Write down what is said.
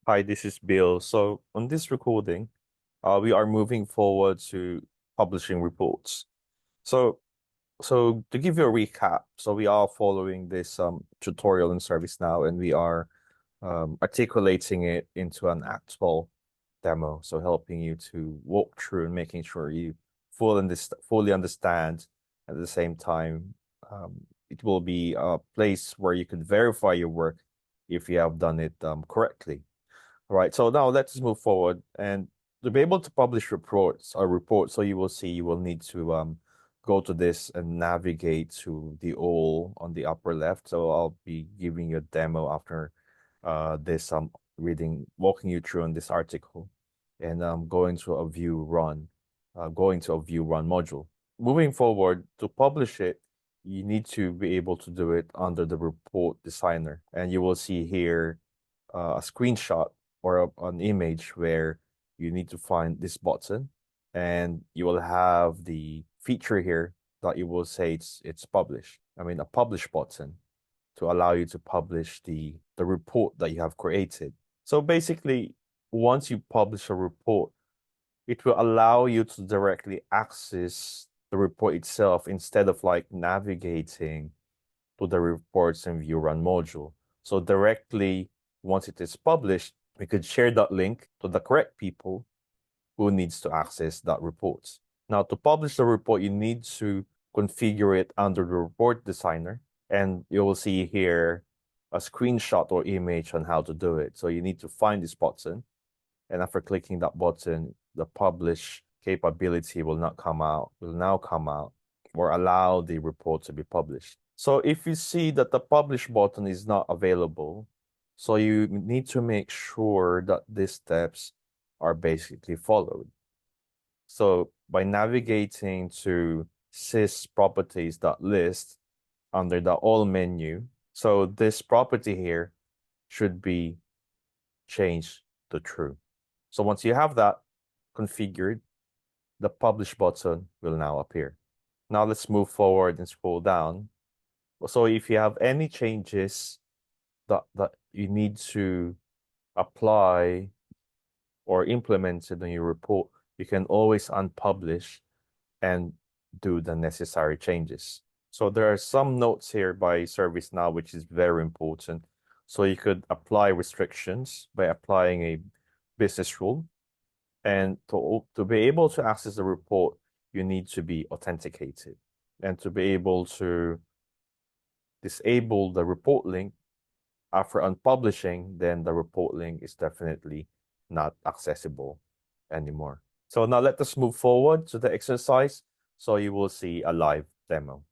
Hi, this is Bill. So on this recording, we are moving forward to publishing reports. So, so to give you a recap, so we are following this tutorial in ServiceNow, and we are articulating it into an actual demo. So helping you to walk through and making sure you fully understand. At the same time, it will be a place where you could verify your work if you have done it correctly. All right, so now let's move forward. And to be able to publish reports, so you will see you will need to go to this and navigate to the all on the upper left. So I'll be giving you a demo after this walking you through on this article, and going to a view run module. Moving forward, to publish it, you need to be able to do it under the report designer. And you will see here a screenshot or an image where you need to find this button, and you will have the feature here that you will say it's published. I mean, a publish button to allow you to publish the report that you have created. So basically, once you publish a report, it will allow you to directly access the report itself instead of like navigating to the reports and view run module. So directly, once it is published, we could share that link to the correct people who needs to access that report. Now, to publish the report, you need to configure it under the report designer, and you will see here a screenshot or image on how to do it. So you need to find this button, and after clicking that button, the publish capability will now come out, or allow the report to be published. So if you see that the publish button is not available, so you need to make sure that these steps are basically followed. So by navigating to sysproperties.list under the all menu, so this property here should be changed to true. So once you have that configured, the publish button will now appear. Now let's move forward and scroll down. So if you have any changes that you need to apply or implement it in your report, you can always unpublish and do the necessary changes. So there are some notes here by ServiceNow, which is very important. So you could apply restrictions by applying a business rule. And to be able to access the report, you need to be authenticated. And to be able to disable the report link after unpublishing, then the report link is definitely not accessible anymore. So now let us move forward to the exercise so you will see a live demo.